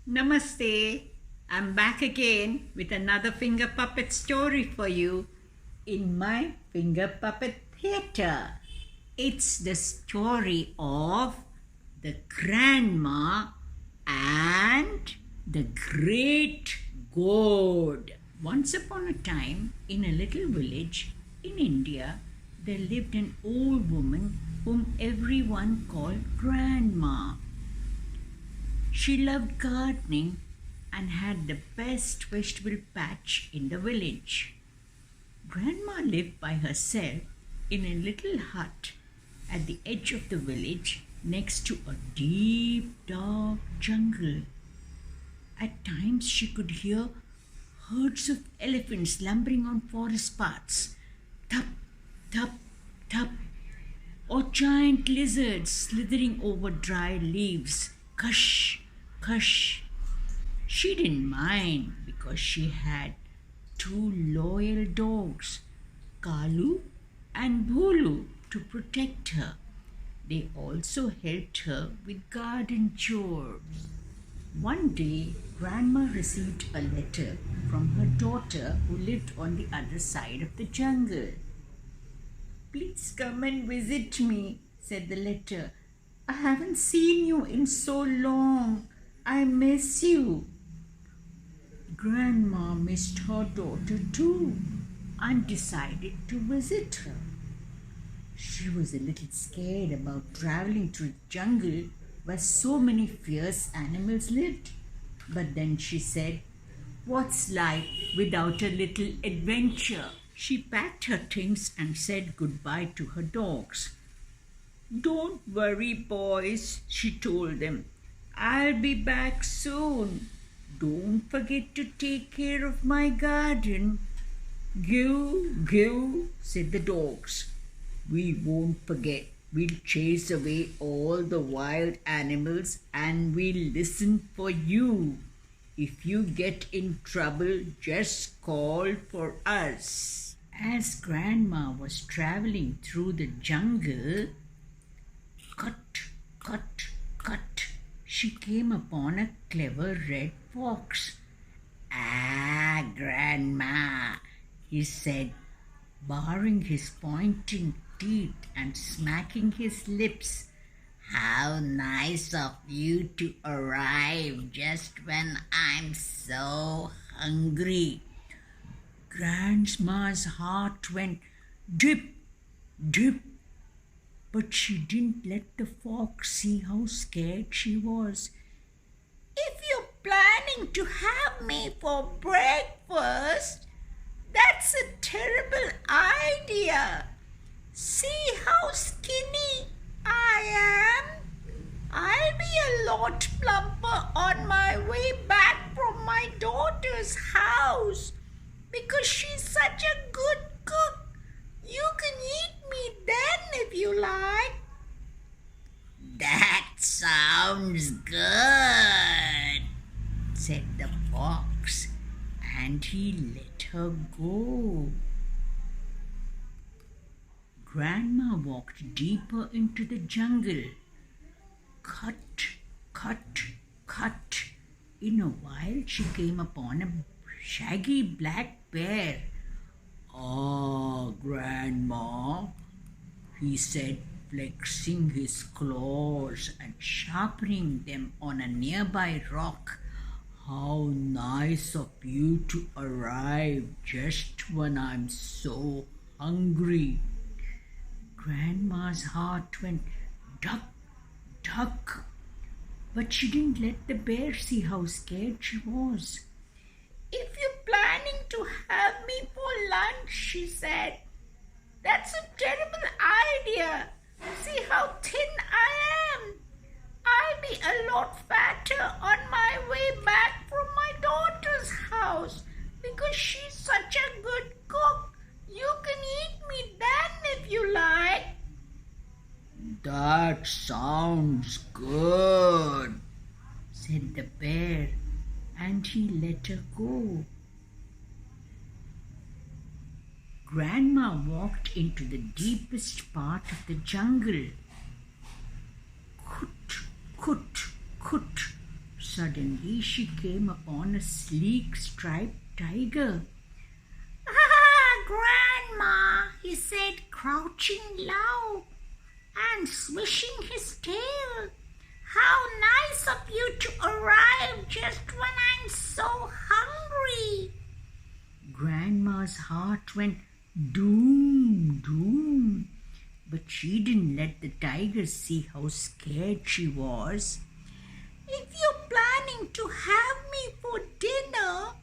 Namaste. I'm back again with another finger puppet story for you in my finger puppet theater. It's the story of the grandma and the great gourd. Once upon a time, in a little village in India, there lived an old woman whom everyone called Grandma. She loved gardening and had the best vegetable patch in the village. Grandma lived by herself in a little hut at the edge of the village next to a deep, dark jungle. At times she could hear herds of elephants lumbering on forest paths, thup, thup, thup, or giant lizards slithering over dry leaves, cush, cush. She didn't mind because she had two loyal dogs, Kalu and Bholu, to protect her. They also helped her with garden chores. One day, Grandma received a letter from her daughter who lived on the other side of the jungle. "Please come and visit me," said the letter. "I haven't seen you in so long. I miss you." Grandma missed her daughter too and decided to visit her. She was a little scared about traveling through the jungle where so many fierce animals lived. But then she said, "What's life without a little adventure?" She packed her things and said goodbye to her dogs. "Don't worry, boys," she told them. "I'll be back soon. Don't forget to take care of my garden." "Goo, goo," said the dogs. "We won't forget. We'll chase away all the wild animals and we'll listen for you. If you get in trouble, just call for us." As Grandma was traveling through the jungle, cut, cut, cut, she came upon a clever red fox. "Ah, Grandma," he said, baring his pointing teeth and smacking his lips. "How nice of you to arrive just when I'm so hungry." Grandma's heart went dip, dip, but she didn't let the fox see how scared she was. "If you're planning to have me for breakfast, that's a terrible idea. See how skinny I am? I'll be a lot plumper on my way back from my daughter's house because she's such a good cook. You can eat me then if you like." "That sounds good," said the fox, and he let her go. Grandma walked deeper into the jungle. Cut, cut, cut. In a while she came upon a shaggy black bear. "Ah, Grandma," he said, flexing his claws and sharpening them on a nearby rock. "How nice of you to arrive just when I'm so hungry." Grandma's heart went duck, duck, but she didn't let the bear see how scared she was. "If you're planning to have me for lunch," she said, "that's a terrible idea. See how thin I am. I'll be a lot fatter on my way back from my daughter's house because she's such a good cook. You can eat me then if you like." "That sounds good," said the bear, and he let her go. Grandma walked into the deepest part of the jungle. Kut, kut, kut, Suddenly she came upon a sleek striped tiger. Grandma, he said, crouching low and swishing his tail. How nice of you to arrive just when I'm so hungry. Grandma's heart went doom, doom. But she didn't let the tiger see how scared she was. If you're planning to have me for dinner,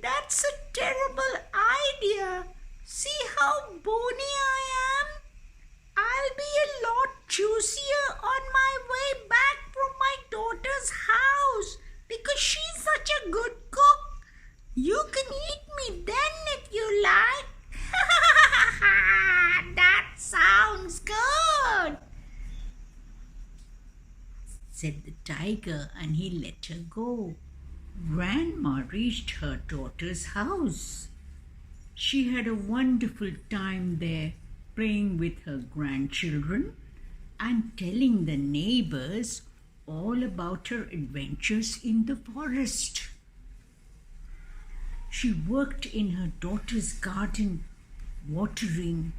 that's a terrible idea. See how bony I am? I'll be a lot juicier on my way back from my daughter's house because she's such a good cook. You can eat me then if you like. That sounds good, said the tiger, and he let her go. Grandma reached her daughter's house. She had a wonderful time there, playing with her grandchildren and telling the neighbors all about her adventures in the forest. She worked in her daughter's garden, watering,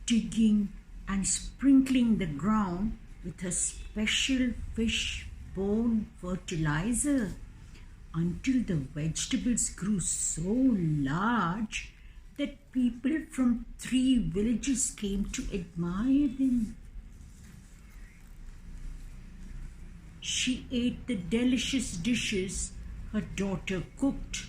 digging, and sprinkling the ground with her special fish bone fertilizer until the vegetables grew so large that people from 3 villages came to admire them. She ate the delicious dishes her daughter cooked,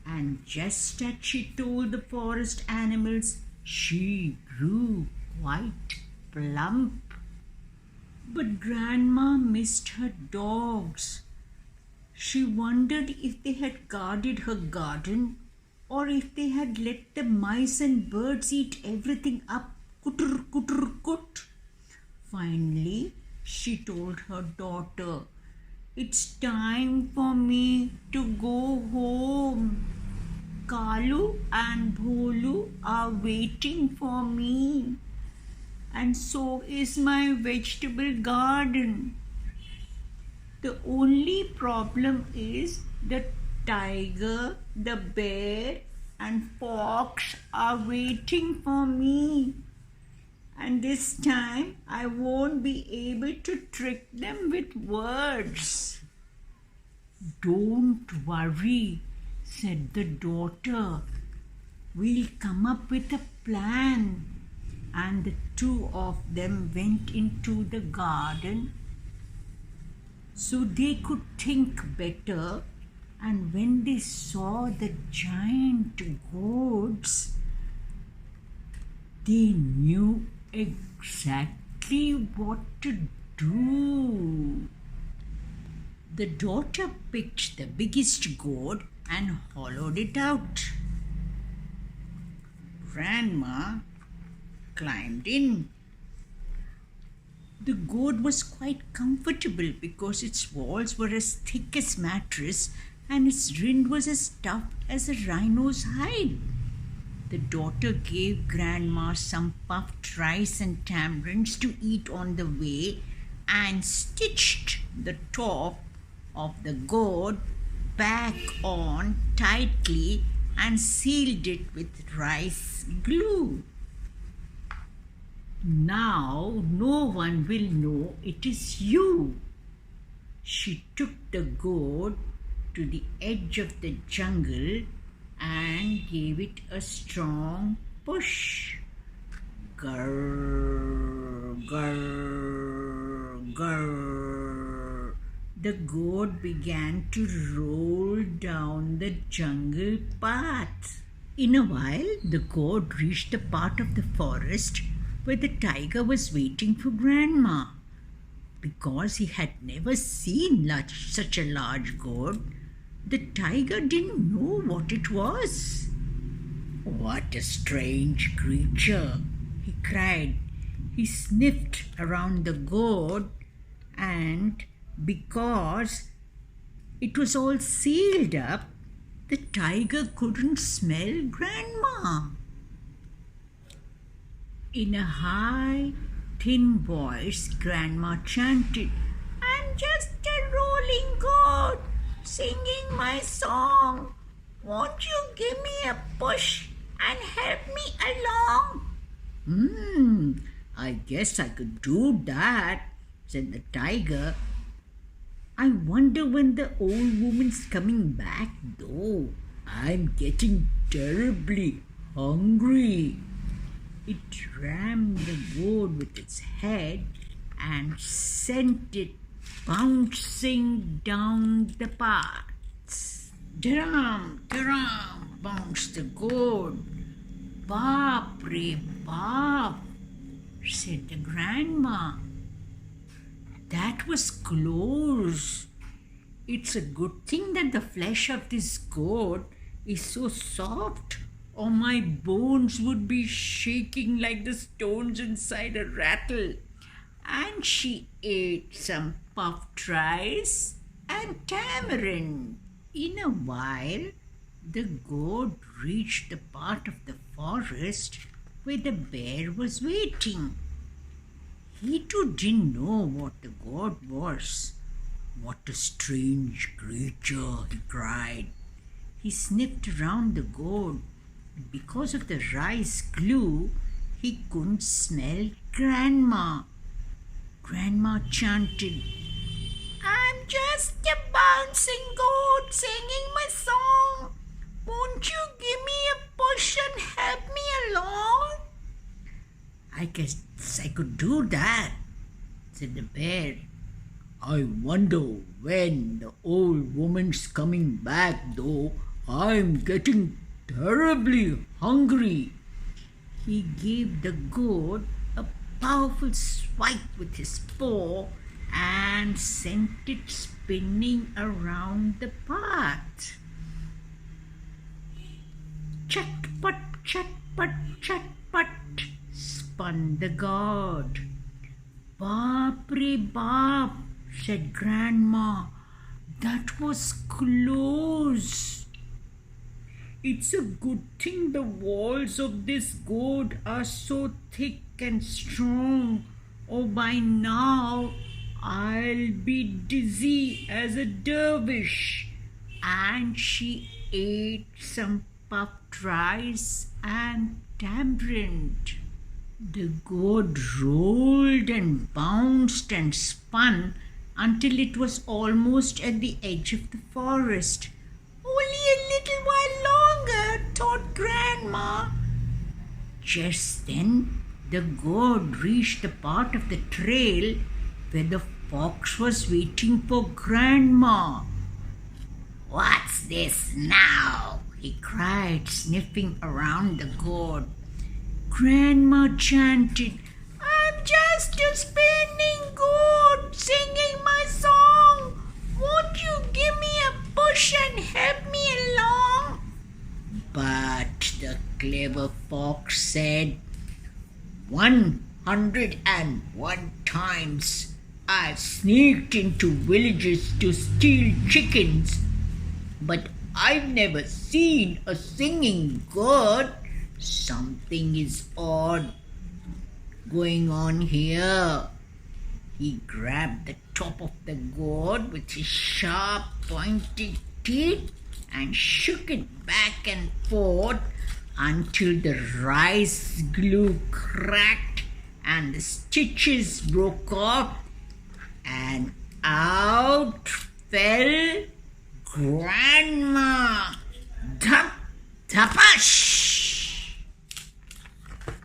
and just as she told the forest animals, she grew quite plump. But Grandma missed her dogs. She wondered if they had guarded her garden or if they had let the mice and birds eat everything up. Kutur, kutur, kut. Finally, she told her daughter, "It's time for me to go home. Kalu and Bholu are waiting for me, and so is my vegetable garden. The only problem is the tiger, the bear, and fox are waiting for me. And this time I won't be able to trick them with words." "Don't worry," said the daughter. "We'll come up with a plan." And the 2 of them went into the garden so they could think better. And when they saw the giant gourds, they knew exactly what to do. The daughter picked the biggest gourd and hollowed it out. Grandma climbed in. The gourd was quite comfortable because its walls were as thick as mattress and its rind was as tough as a rhino's hide. The daughter gave Grandma some puffed rice and tamarinds to eat on the way and stitched the top of the gourd back on tightly and sealed it with rice glue. "Now no one will know it is you." She took the gourd to the edge of the jungle and gave it a strong push. Grrr, grrr, grrr. The gourd began to roll down the jungle path. In a while, the gourd reached the part of the forest where the tiger was waiting for Grandma. Because he had never seen such a large gourd, the tiger didn't know what it was. "What a strange creature," he cried. He sniffed around the gourd, and because it was all sealed up, the tiger couldn't smell Grandma. In a high, thin voice, Grandma chanted, "I'm just a rolling gourd. singing my song. Won't you give me a push and help me along? I guess I could do that, said the tiger. I wonder when the old woman's coming back, though. I'm getting terribly hungry. It rammed the gourd with its head and sent it bouncing down the path. Drum, drum, bounced the gourd. Bap, re, bap, said the grandma. That was close. It's a good thing that the flesh of this gourd is so soft, or my bones would be shaking like the stones inside a rattle. And she ate some puffed rice and tamarind. In a while, the gourd reached the part of the forest where the bear was waiting. He too didn't know what the gourd was. What a strange creature, he cried. He sniffed around the gourd. Because of the rice glue, he couldn't smell Grandma. Grandma chanted, I'm just a bouncing gourd singing my song. Won't you give me a push and help me along? I guess I could do that, said the bear. I wonder when the old woman's coming back, though. I'm getting terribly hungry. He gave the gourd a powerful swipe with his paw and sent it spinning around the path. Chat-put, chat-put, chat-put, spun the gourd. Bap-re-bap, said Grandma. That was close. It's a good thing the walls of this gourd are so thick and strong, or by now I'll be dizzy as a dervish. And she ate some puffed rice and tamarind. The gourd rolled and bounced and spun until it was almost at the edge of the forest. Only a little while longer, thought Grandma. Just then, the gourd reached the part of the trail where the fox was waiting for Grandma. What's this now? He cried, sniffing around the gourd. Grandma chanted, I'm just a spinning gourd singing my song. Won't you give me a push and help me along? But the clever fox said, 101 times I've sneaked into villages to steal chickens, but I've never seen a singing gourd. Something is odd going on here. He grabbed the top of the gourd with his sharp, pointed teeth and shook it back and forth until the rice glue cracked and the stitches broke off, and out fell Grandma. Dhap, dhapash!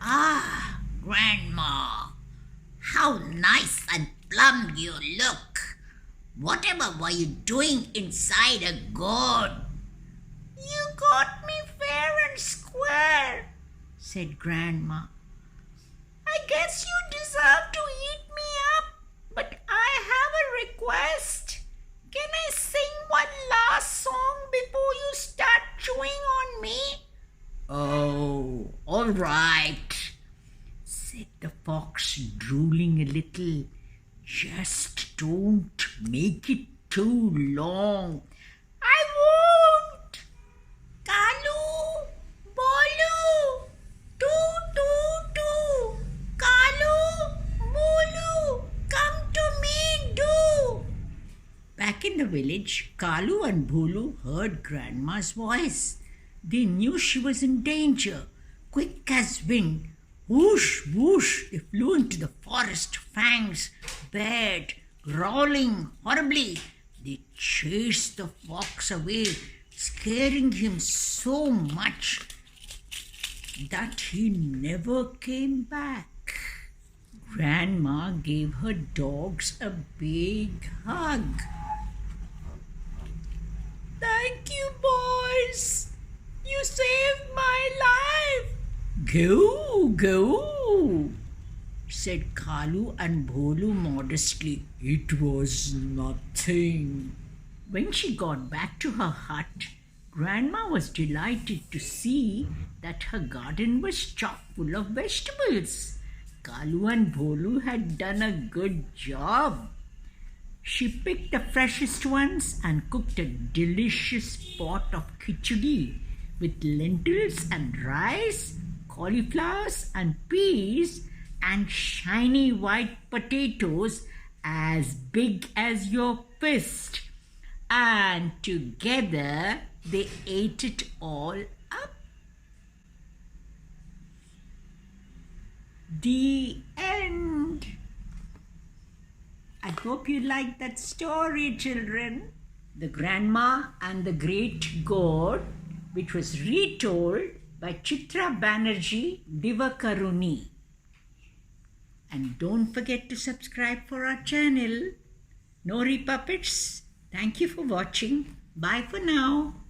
Ah, Grandma, how nice and plump you look. Whatever were you doing inside a gourd? You got me fair and square, said Grandma. I guess you deserve to eat me up, but I have a request. Can I sing one last song before you start chewing on me? Oh, all right, said the fox, drooling a little. Just don't make it too long. I won't. Kalu, Bolu, do. Kalu, Bolu, come to me, do. Back in the village, Kalu and Bholu heard Grandma's voice. They knew she was in danger. Quick as wind, whoosh, whoosh, they flew into the forest, fangs bared, growling horribly. They chased the fox away, scaring him so much that he never came back. Grandma gave her dogs a big hug. "Thank you, boys. You saved my life." "Go, go," said Kalu and Bholu modestly. "It was nothing." When she got back to her hut, Grandma was delighted to see that her garden was chock full of vegetables. Kalu and Bholu had done a good job. She picked the freshest ones and cooked a delicious pot of khichdi with lentils and rice, cauliflowers and peas, and shiny white potatoes as big as your fist. And together they ate it all up. The end. I hope you liked that story, children. The Grandma and the Great Gourd, which was retold by Chitra Banerjee Divakaruni. And don't forget to subscribe for our channel, Nori Puppets. Thank you for watching. Bye for now.